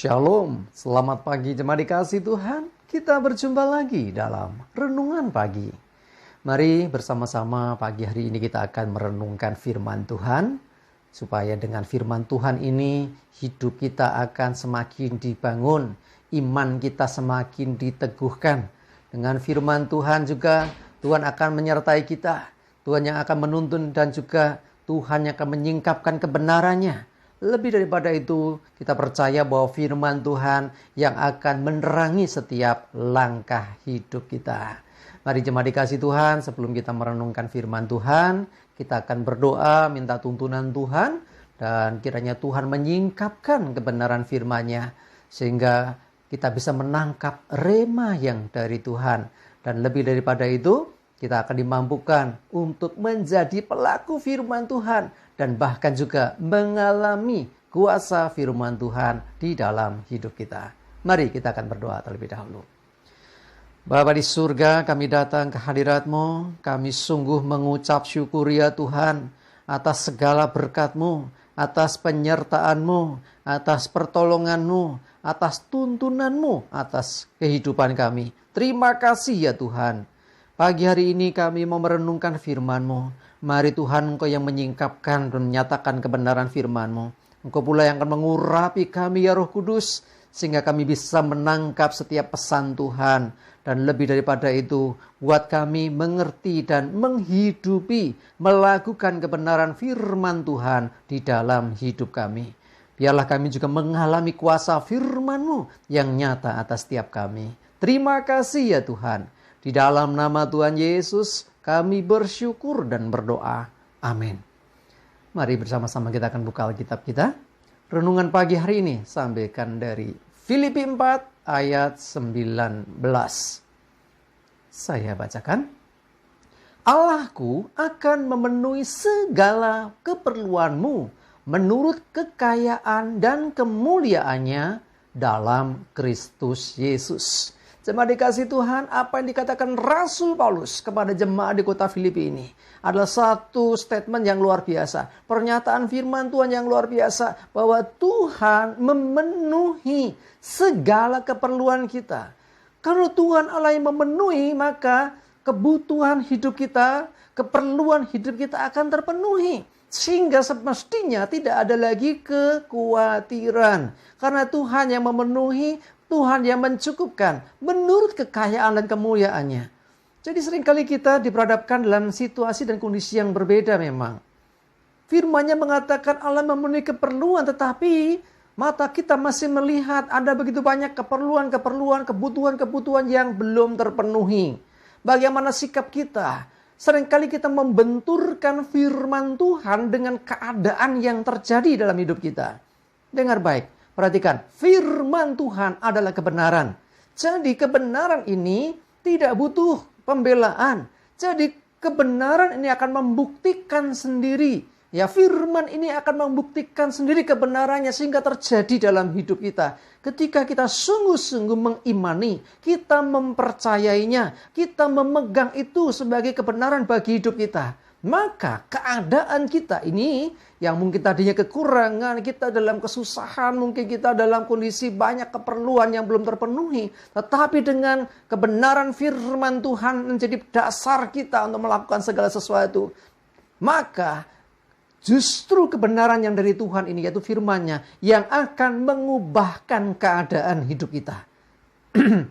Shalom, selamat pagi jemaat dikasih Tuhan. Kita berjumpa lagi dalam Renungan Pagi. Mari bersama-sama pagi hari ini kita akan merenungkan firman Tuhan. Supaya dengan firman Tuhan ini hidup kita akan semakin dibangun. Iman kita semakin diteguhkan. Dengan firman Tuhan juga Tuhan akan menyertai kita. Tuhan yang akan menuntun dan juga Tuhan yang akan menyingkapkan kebenarannya. Lebih daripada itu, kita percaya bahwa firman Tuhan yang akan menerangi setiap langkah hidup kita. Mari jemaat dikasih Tuhan, sebelum kita merenungkan firman Tuhan, kita akan berdoa, minta tuntunan Tuhan, dan kiranya Tuhan menyingkapkan kebenaran firman-Nya, sehingga kita bisa menangkap rema yang dari Tuhan. Dan lebih daripada itu, kita akan dimampukan untuk menjadi pelaku firman Tuhan, dan bahkan juga mengalami kuasa firman Tuhan di dalam hidup kita. Mari kita akan berdoa terlebih dahulu. Bapa di surga, kami datang ke hadirat-Mu. Kami sungguh mengucap syukur ya Tuhan atas segala berkat-Mu, atas penyertaan-Mu, atas pertolongan-Mu, atas tuntunan-Mu, atas kehidupan kami. Terima kasih ya Tuhan. Pagi hari ini kami mau merenungkan firman-Mu. Mari Tuhan, Engkau yang menyingkapkan dan menyatakan kebenaran firman-Mu. Engkau pula yang akan mengurapi kami ya Roh Kudus, sehingga kami bisa menangkap setiap pesan Tuhan. Dan lebih daripada itu, buat kami mengerti dan menghidupi, melakukan kebenaran firman Tuhan di dalam hidup kami. Biarlah kami juga mengalami kuasa firman-Mu yang nyata atas setiap kami. Terima kasih ya Tuhan. Di dalam nama Tuhan Yesus, kami bersyukur dan berdoa. Amin. Mari bersama-sama kita akan buka Alkitab kita. Renungan pagi hari ini sampaikan dari Filipi 4 ayat 19. Saya bacakan. Allahku akan memenuhi segala keperluanmu menurut kekayaan dan kemuliaannya dalam Kristus Yesus. Jemaat dikasih Tuhan, apa yang dikatakan Rasul Paulus kepada jemaat di kota Filipi ini adalah satu statement yang luar biasa. Pernyataan firman Tuhan yang luar biasa. Bahwa Tuhan memenuhi segala keperluan kita. Kalau Tuhan Allah yang memenuhi, maka kebutuhan hidup kita, keperluan hidup kita akan terpenuhi. Sehingga semestinya tidak ada lagi kekhawatiran. Karena Tuhan yang memenuhi, Tuhan yang mencukupkan menurut kekayaan dan kemuliaannya. Jadi seringkali kita diperhadapkan dalam situasi dan kondisi yang berbeda memang. Firman-Nya mengatakan Allah memenuhi keperluan, tetapi mata kita masih melihat ada begitu banyak keperluan, kebutuhan yang belum terpenuhi. Bagaimana sikap kita? Seringkali kita membenturkan firman Tuhan dengan keadaan yang terjadi dalam hidup kita. Dengar baik. Perhatikan, firman Tuhan adalah kebenaran. Jadi kebenaran ini tidak butuh pembelaan. Jadi kebenaran ini akan membuktikan sendiri. Ya, firman ini akan membuktikan sendiri kebenarannya sehingga terjadi dalam hidup kita. Ketika kita sungguh-sungguh mengimani, kita mempercayainya, kita memegang itu sebagai kebenaran bagi hidup kita. Maka keadaan kita ini yang mungkin tadinya kekurangan, kita dalam kesusahan, mungkin kita dalam kondisi banyak keperluan yang belum terpenuhi. Tetapi dengan kebenaran firman Tuhan menjadi dasar kita untuk melakukan segala sesuatu. Maka justru kebenaran yang dari Tuhan ini, yaitu firman-Nya, yang akan mengubahkan keadaan hidup kita.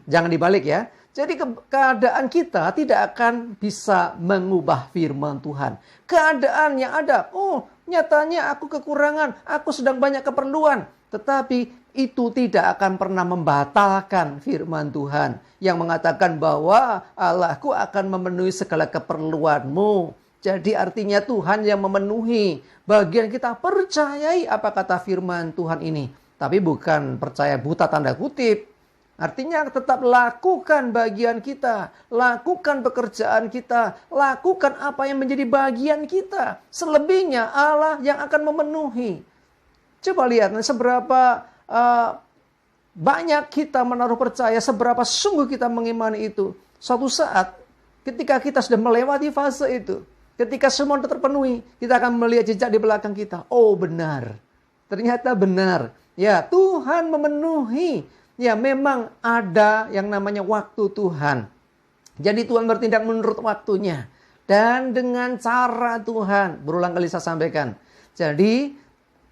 Jangan dibalik ya. Jadi keadaan kita tidak akan bisa mengubah firman Tuhan. Keadaan yang ada, nyatanya aku kekurangan, aku sedang banyak keperluan. Tetapi itu tidak akan pernah membatalkan firman Tuhan yang mengatakan bahwa Allahku akan memenuhi segala keperluanmu. Jadi artinya Tuhan yang memenuhi. Bagian kita percayai apa kata firman Tuhan ini. Tapi bukan percaya buta tanda kutip. Artinya tetap lakukan bagian kita, lakukan pekerjaan kita, lakukan apa yang menjadi bagian kita. Selebihnya Allah yang akan memenuhi. Coba lihat seberapa banyak kita menaruh percaya, seberapa sungguh kita mengimani itu. Suatu saat ketika kita sudah melewati fase itu, ketika semua terpenuhi, kita akan melihat jejak di belakang kita. Oh benar, ternyata benar. Ya, Tuhan Tuhan memenuhi. Ya memang ada yang namanya waktu Tuhan. Jadi Tuhan bertindak menurut waktunya. Dan dengan cara Tuhan. Berulang kali saya sampaikan. Jadi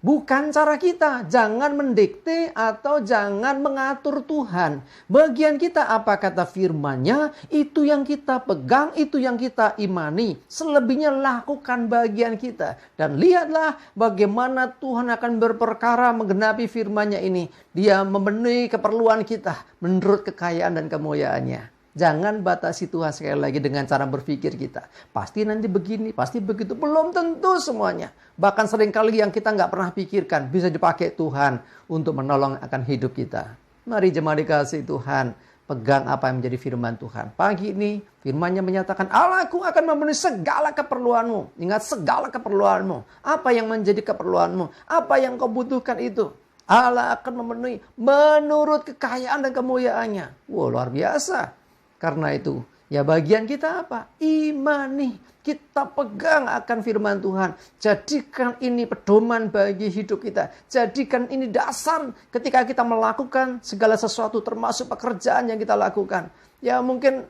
bukan cara kita. Jangan mendikte atau jangan mengatur Tuhan. Bagian kita apa kata firman-Nya, itu yang kita pegang, itu yang kita imani. Selebihnya lakukan bagian kita. Dan lihatlah bagaimana Tuhan akan berperkara menggenapi firman-Nya ini. Dia memenuhi keperluan kita menurut kekayaan dan kemuliaan-Nya. Jangan batasi Tuhan sekali lagi dengan cara berpikir kita. Pasti nanti begini, pasti begitu. Belum tentu semuanya. Bahkan seringkali yang kita nggak pernah pikirkan bisa dipakai Tuhan untuk menolong akan hidup kita. Mari jemaat dikasihi Tuhan, pegang apa yang menjadi firman Tuhan. Pagi ini firman-Nya menyatakan, Allahku akan memenuhi segala keperluanmu. Ingat, segala keperluanmu. Apa yang menjadi keperluanmu? Apa yang kau butuhkan itu? Allah akan memenuhi menurut kekayaan dan kemuliaan-Nya. Wow, luar biasa. Karena itu, ya bagian kita apa? Imani. Kita pegang akan firman Tuhan. Jadikan ini pedoman bagi hidup kita. Jadikan ini dasar ketika kita melakukan segala sesuatu termasuk pekerjaan yang kita lakukan. Ya mungkin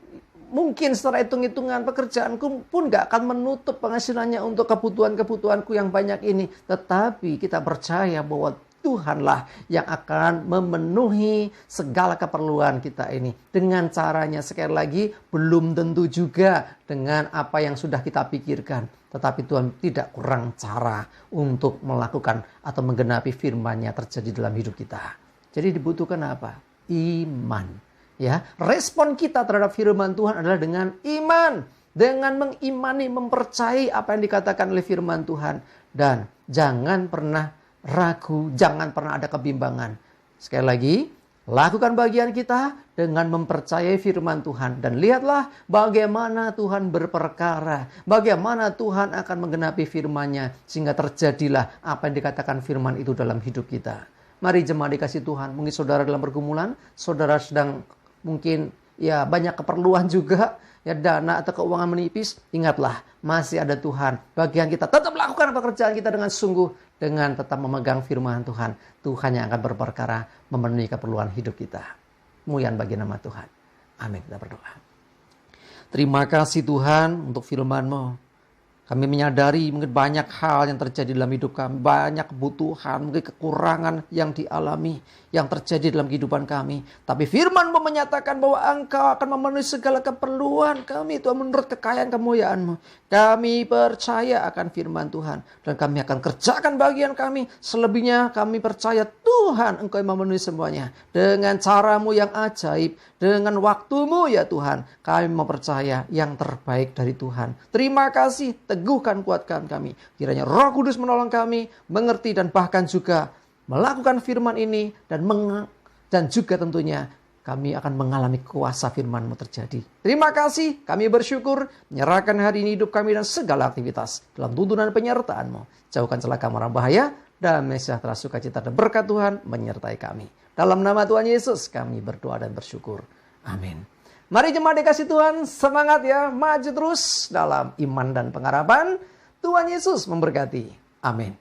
setelah hitung-hitungan pekerjaanku pun gak akan menutup penghasilannya untuk kebutuhan-kebutuhanku yang banyak ini. Tetapi kita percaya bahwa Tuhanlah yang akan memenuhi segala keperluan kita ini. Dengan caranya sekali lagi belum tentu juga dengan apa yang sudah kita pikirkan. Tetapi Tuhan tidak kurang cara untuk melakukan atau menggenapi firman-Nya terjadi dalam hidup kita. Jadi dibutuhkan apa? Iman. Ya, respon kita terhadap firman Tuhan adalah dengan iman. Dengan mengimani, mempercayai apa yang dikatakan oleh firman Tuhan. Dan jangan pernah ragu, jangan pernah ada kebimbangan. Sekali lagi, lakukan bagian kita dengan mempercayai firman Tuhan. Dan lihatlah bagaimana Tuhan berperkara. Bagaimana Tuhan akan menggenapi firman-Nya. Sehingga terjadilah apa yang dikatakan firman itu dalam hidup kita. Mari jemaat dikasih Tuhan. Mungkin saudara dalam pergumulan, saudara sedang mungkin ya banyak keperluan juga. Ya dana atau keuangan menipis. Ingatlah, masih ada Tuhan. Bagian kita tetap lakukan pekerjaan kita dengan sungguh. Dengan tetap memegang firman Tuhan. Tuhan yang akan berperkara memenuhi keperluan hidup kita. Muliaan bagi nama Tuhan. Amin. Kita berdoa. Terima kasih Tuhan untuk firman-Mu. Kami menyadari mungkin banyak hal yang terjadi dalam hidup kami. Banyak kebutuhan, mungkin kekurangan yang dialami. Yang terjadi dalam kehidupan kami. Tapi firman-Mu menyatakan bahwa Engkau akan memenuhi segala keperluan kami. Tuhan menurut kekayaan kemuliaan-Mu. Kami percaya akan firman Tuhan. Dan kami akan kerjakan bagian kami. Selebihnya kami percaya Tuhan Engkau yang memenuhi semuanya. Dengan cara-Mu yang ajaib. Dengan waktu-Mu ya Tuhan. Kami mempercaya yang terbaik dari Tuhan. Terima kasih. Teguhkan, kuatkan kami. Kiranya Roh Kudus menolong kami. Mengerti dan bahkan juga melakukan firman ini. Dan juga tentunya kami akan mengalami kuasa firman-Mu terjadi. Terima kasih. Kami bersyukur. Menyerahkan hari ini hidup kami dan segala aktivitas. Dalam tuntunan penyertaan-Mu. Jauhkan celaka mara bahaya. Damai sejahtera sukacita dan berkat Tuhan menyertai kami. Dalam nama Tuhan Yesus kami berdoa dan bersyukur. Amin. Mari jemaat dikasih Tuhan, semangat ya, maju terus dalam iman dan pengharapan. Tuhan Yesus memberkati. Amin.